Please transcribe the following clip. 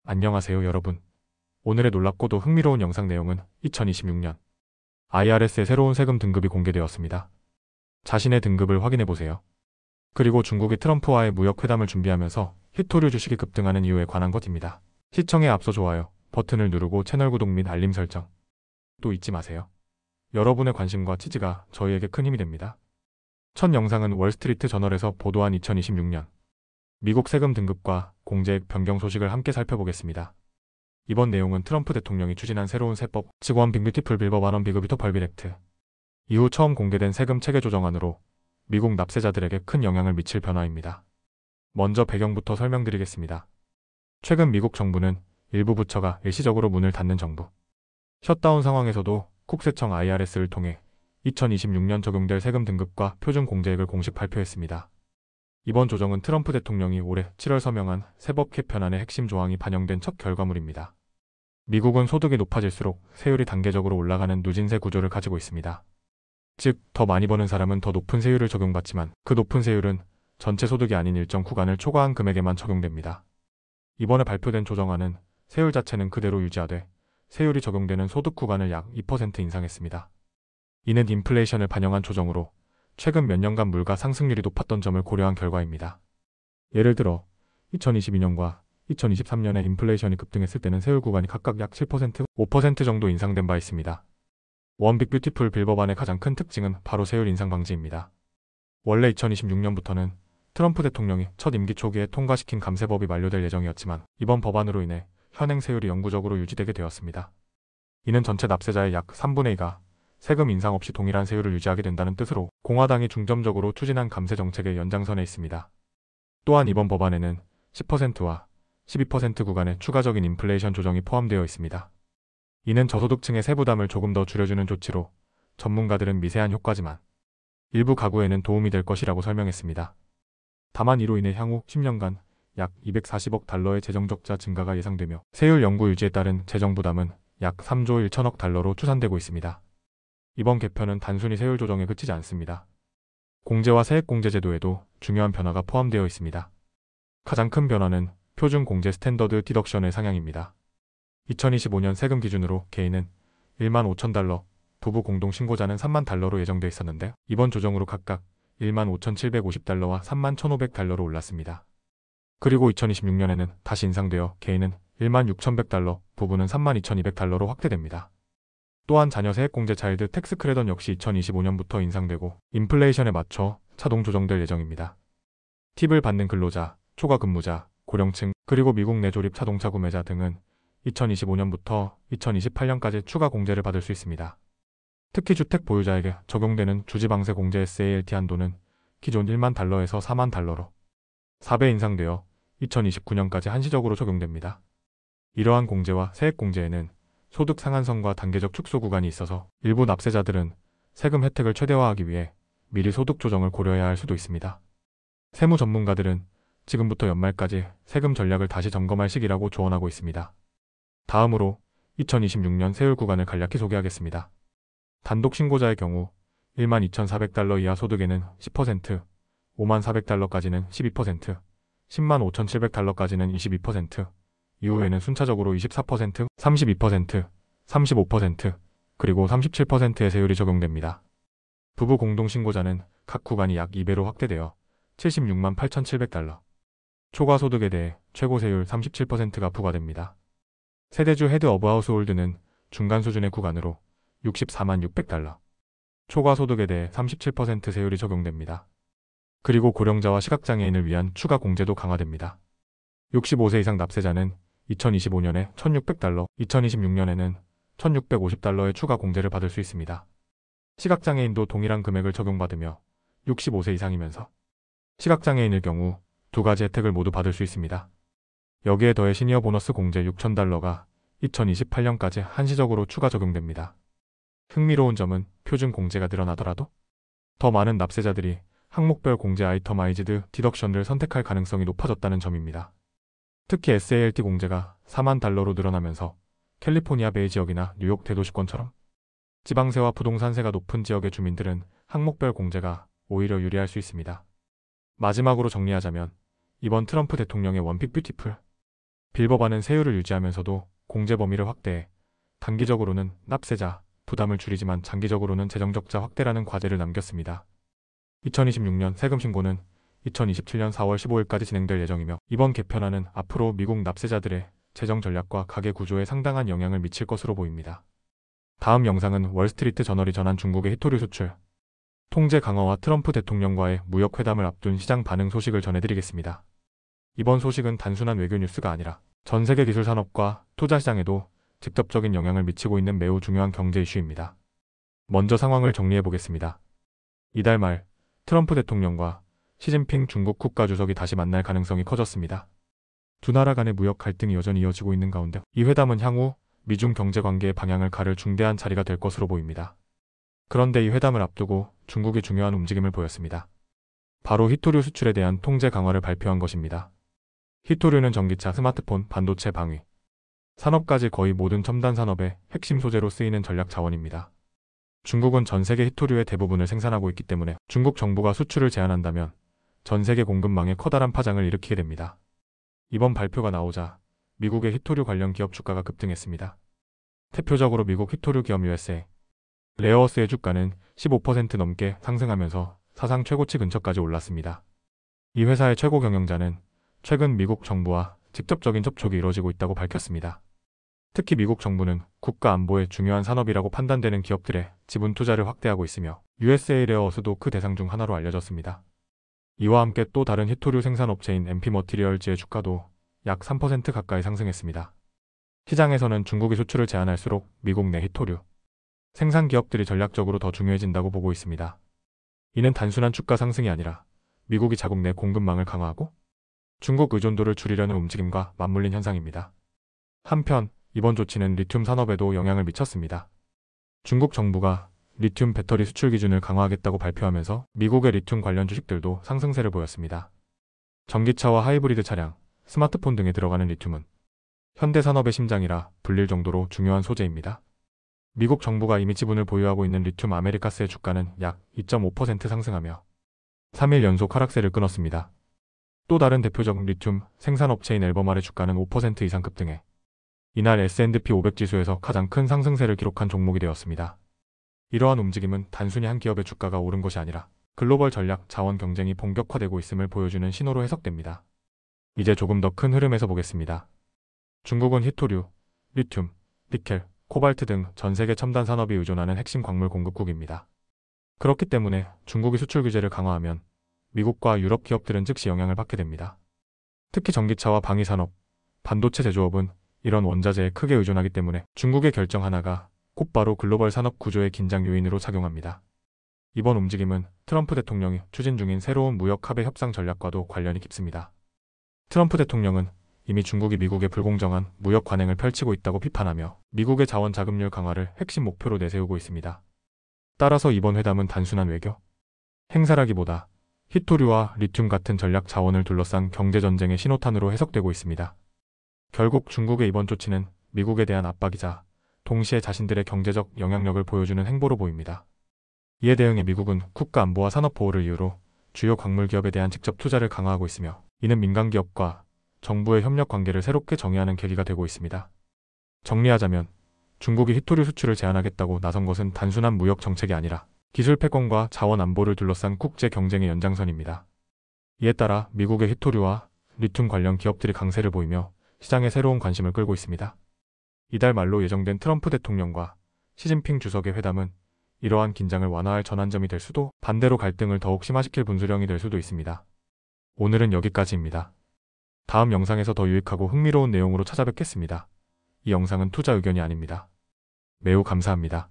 안녕하세요 여러분. 오늘의 놀랍고도 흥미로운 영상 내용은 2026년 IRS의 새로운 세금 등급이 공개되었습니다. 자신의 등급을 확인해보세요. 그리고 중국이 트럼프와의 무역 회담을 준비하면서 히토류 주식이 급등하는 이유에 관한 것입니다. 시청에 앞서 좋아요 버튼을 누르고 채널 구독 및 알림 설정 또 잊지 마세요. 여러분의 관심과 지지가 저희에게 큰 힘이 됩니다. 첫 영상은 월스트리트 저널에서 보도한 2026년 미국 세금 등급과 공제액 변경 소식을 함께 살펴보겠습니다. 이번 내용은 트럼프 대통령이 추진한 새로운 세법, 즉 원 빅 뷰티풀 빌버 원 빅 뷰티풀 빌 액트 이후 처음 공개된 세금 체계 조정안으로 미국 납세자들에게 큰 영향을 미칠 변화입니다. 먼저 배경부터 설명드리겠습니다. 최근 미국 정부는 일부 부처가 일시적으로 문을 닫는 정부 셧다운 상황에서도 국세청 IRS를 통해 2026년 적용될 세금 등급과 표준 공제액을 공식 발표했습니다. 이번 조정은 트럼프 대통령이 올해 7월 서명한 세법 개편안의 핵심 조항이 반영된 첫 결과물입니다. 미국은 소득이 높아질수록 세율이 단계적으로 올라가는 누진세 구조를 가지고 있습니다. 즉, 더 많이 버는 사람은 더 높은 세율을 적용받지만 그 높은 세율은 전체 소득이 아닌 일정 구간을 초과한 금액에만 적용됩니다. 이번에 발표된 조정안은 세율 자체는 그대로 유지하되 세율이 적용되는 소득 구간을 약 2% 인상했습니다. 이는 인플레이션을 반영한 조정으로 최근 몇 년간 물가 상승률이 높았던 점을 고려한 결과입니다. 예를 들어 2022년과 2023년에 인플레이션이 급등했을 때는 세율 구간이 각각 약 7%, 5% 정도 인상된 바 있습니다. 원 빅 뷰티풀 빌버반의 가장 큰 특징은 바로 세율 인상 방지입니다. 원래 2026년부터는 트럼프 대통령이 첫 임기 초기에 통과시킨 감세법이 만료될 예정이었지만 이번 법안으로 인해 현행 세율이 영구적으로 유지되게 되었습니다. 이는 전체 납세자의 약 3분의 2가 세금 인상 없이 동일한 세율을 유지하게 된다는 뜻으로 공화당이 중점적으로 추진한 감세 정책의 연장선에 있습니다. 또한 이번 법안에는 10%와 12% 구간의 추가적인 인플레이션 조정이 포함되어 있습니다. 이는 저소득층의 세부담을 조금 더 줄여주는 조치로 전문가들은 미세한 효과지만 일부 가구에는 도움이 될 것이라고 설명했습니다. 다만 이로 인해 향후 10년간 약 240억 달러의 재정적자 증가가 예상되며 세율 영구 유지에 따른 재정 부담은 약 3조 1천억 달러로 추산되고 있습니다. 이번 개편은 단순히 세율 조정에 그치지 않습니다. 공제와 세액공제 제도에도 중요한 변화가 포함되어 있습니다. 가장 큰 변화는 표준 공제 스탠더드 디덕션의 상향입니다. 2025년 세금 기준으로 개인은 1만 5천 달러, 부부 공동 신고자는 3만 달러로 예정돼 있었는데 이번 조정으로 각각 1만 5,750달러와 3만 1,500달러로 올랐습니다. 그리고 2026년에는 다시 인상되어 개인은 1만 6,100달러, 부부는 3만 2,200달러로 확대됩니다. 또한 자녀 세액공제 차일드 텍스 크레딧 역시 2025년부터 인상되고 인플레이션에 맞춰 자동 조정될 예정입니다. 팁을 받는 근로자, 초과 근무자, 고령층, 그리고 미국 내 조립 자동차 구매자 등은 2025년부터 2028년까지 추가 공제를 받을 수 있습니다. 특히 주택 보유자에게 적용되는 주지방세 공제 SALT 한도는 기존 1만 달러에서 4만 달러로 4배 인상되어 2029년까지 한시적으로 적용됩니다. 이러한 공제와 세액 공제에는 소득 상한선과 단계적 축소 구간이 있어서 일부 납세자들은 세금 혜택을 최대화하기 위해 미리 소득 조정을 고려해야 할 수도 있습니다. 세무 전문가들은 지금부터 연말까지 세금 전략을 다시 점검할 시기라고 조언하고 있습니다. 다음으로 2026년 세율 구간을 간략히 소개하겠습니다. 단독 신고자의 경우 1만 2,400달러 이하 소득에는 10%, 5만 400달러까지는 12%, 10만 5,700달러까지는 22%, 이후에는 순차적으로 24%, 32%, 35%, 그리고 37%의 세율이 적용됩니다. 부부 공동신고자는 각 구간이 약 2배로 확대되어 76만 8,700달러. 초과 소득에 대해 최고 세율 37%가 부과됩니다. 세대주 헤드 오브 하우스홀드는 중간 수준의 구간으로 64만 600달러. 초과 소득에 대해 37% 세율이 적용됩니다. 그리고 고령자와 시각장애인을 위한 추가 공제도 강화됩니다. 65세 이상 납세자는 2025년에 1,600달러, 2026년에는 1,650달러의 추가 공제를 받을 수 있습니다. 시각장애인도 동일한 금액을 적용받으며 65세 이상이면서 시각장애인일 경우 두 가지 혜택을 모두 받을 수 있습니다. 여기에 더해 시니어 보너스 공제 6,000달러가 2028년까지 한시적으로 추가 적용됩니다. 흥미로운 점은 표준 공제가 늘어나더라도 더 많은 납세자들이 항목별 공제 아이터마이즈드 디덕션을 선택할 가능성이 높아졌다는 점입니다. 특히 SALT 공제가 4만 달러로 늘어나면서 캘리포니아 베이 지역이나 뉴욕 대도시권처럼 지방세와 부동산세가 높은 지역의 주민들은 항목별 공제가 오히려 유리할 수 있습니다. 마지막으로 정리하자면 이번 트럼프 대통령의 원 빅 뷰티풀 빌 법안은 세율을 유지하면서도 공제 범위를 확대해 단기적으로는 납세자 부담을 줄이지만 장기적으로는 재정 적자 확대라는 과제를 남겼습니다. 2026년 세금 신고는 2027년 4월 15일까지 진행될 예정이며 이번 개편안은 앞으로 미국 납세자들의 재정 전략과 가계 구조에 상당한 영향을 미칠 것으로 보입니다. 다음 영상은 월스트리트 저널이 전한 중국의 히토류 수출, 통제 강화와 트럼프 대통령과의 무역 회담을 앞둔 시장 반응 소식을 전해드리겠습니다. 이번 소식은 단순한 외교 뉴스가 아니라 전 세계 기술 산업과 투자 시장에도 직접적인 영향을 미치고 있는 매우 중요한 경제 이슈입니다. 먼저 상황을 정리해 보겠습니다. 이달 말 트럼프 대통령과 시진핑 중국 국가주석이 다시 만날 가능성이 커졌습니다. 두 나라 간의 무역 갈등이 여전히 이어지고 있는 가운데 이 회담은 향후 미중 경제 관계의 방향을 가를 중대한 자리가 될 것으로 보입니다. 그런데 이 회담을 앞두고 중국이 중요한 움직임을 보였습니다. 바로 히토류 수출에 대한 통제 강화를 발표한 것입니다. 히토류는 전기차, 스마트폰, 반도체, 방위, 산업까지 거의 모든 첨단 산업의 핵심 소재로 쓰이는 전략 자원입니다. 중국은 전 세계 히토류의 대부분을 생산하고 있기 때문에 중국 정부가 수출을 제한한다면 전 세계 공급망에 커다란 파장을 일으키게 됩니다. 이번 발표가 나오자 미국의 히토류 관련 기업 주가가 급등했습니다. 대표적으로 미국 히토류 기업 USA, 레어어스의 주가는 15% 넘게 상승하면서 사상 최고치 근처까지 올랐습니다. 이 회사의 최고 경영자는 최근 미국 정부와 직접적인 접촉이 이루어지고 있다고 밝혔습니다. 특히 미국 정부는 국가 안보에 중요한 산업이라고 판단되는 기업들의 지분 투자를 확대하고 있으며 USA 레어어스도 그 대상 중 하나로 알려졌습니다. 이와 함께 또 다른 히토류 생산업체인 MP 머티리얼즈의 주가도 약 3% 가까이 상승했습니다. 시장에서는 중국이 수출을 제한할수록 미국 내 히토류 생산 기업들이 전략적으로 더 중요해진다고 보고 있습니다. 이는 단순한 주가 상승이 아니라 미국이 자국 내 공급망을 강화하고 중국 의존도를 줄이려는 움직임과 맞물린 현상입니다. 한편 이번 조치는 리튬 산업에도 영향을 미쳤습니다. 중국 정부가 리튬 배터리 수출 기준을 강화하겠다고 발표하면서 미국의 리튬 관련 주식들도 상승세를 보였습니다. 전기차와 하이브리드 차량, 스마트폰 등에 들어가는 리튬은 현대 산업의 심장이라 불릴 정도로 중요한 소재입니다. 미국 정부가 이미 지분을 보유하고 있는 리튬 아메리카스의 주가는 약 2.5% 상승하며 3일 연속 하락세를 끊었습니다. 또 다른 대표적 리튬 생산업체인 앨범알의 주가는 5% 이상 급등해 이날 S&P 500 지수에서 가장 큰 상승세를 기록한 종목이 되었습니다. 이러한 움직임은 단순히 한 기업의 주가가 오른 것이 아니라 글로벌 전략 자원 경쟁이 본격화되고 있음을 보여주는 신호로 해석됩니다. 이제 조금 더 큰 흐름에서 보겠습니다. 중국은 히토류, 리튬, 니켈, 코발트 등 전 세계 첨단 산업이 의존하는 핵심 광물 공급국입니다. 그렇기 때문에 중국이 수출 규제를 강화하면 미국과 유럽 기업들은 즉시 영향을 받게 됩니다. 특히 전기차와 방위 산업, 반도체 제조업은 이런 원자재에 크게 의존하기 때문에 중국의 결정 하나가 곧바로 글로벌 산업 구조의 긴장 요인으로 작용합니다. 이번 움직임은 트럼프 대통령이 추진 중인 새로운 무역 합의 협상 전략과도 관련이 깊습니다. 트럼프 대통령은 이미 중국이 미국의 불공정한 무역 관행을 펼치고 있다고 비판하며 미국의 자원 자금률 강화를 핵심 목표로 내세우고 있습니다. 따라서 이번 회담은 단순한 외교 행사라기보다 히토류와 리튬 같은 전략 자원을 둘러싼 경제전쟁의 신호탄으로 해석되고 있습니다. 결국 중국의 이번 조치는 미국에 대한 압박이자 동시에 자신들의 경제적 영향력을 보여주는 행보로 보입니다. 이에 대응해 미국은 국가 안보와 산업 보호를 이유로 주요 광물 기업에 대한 직접 투자를 강화하고 있으며 이는 민간 기업과 정부의 협력 관계를 새롭게 정의하는 계기가 되고 있습니다. 정리하자면 중국이 히토류 수출을 제한하겠다고 나선 것은 단순한 무역 정책이 아니라 기술 패권과 자원 안보를 둘러싼 국제 경쟁의 연장선입니다. 이에 따라 미국의 히토류와 리튬 관련 기업들이 강세를 보이며 시장에 새로운 관심을 끌고 있습니다. 이달 말로 예정된 트럼프 대통령과 시진핑 주석의 회담은 이러한 긴장을 완화할 전환점이 될 수도 반대로 갈등을 더욱 심화시킬 분수령이 될 수도 있습니다. 오늘은 여기까지입니다. 다음 영상에서 더 유익하고 흥미로운 내용으로 찾아뵙겠습니다. 이 영상은 투자 의견이 아닙니다. 매우 감사합니다.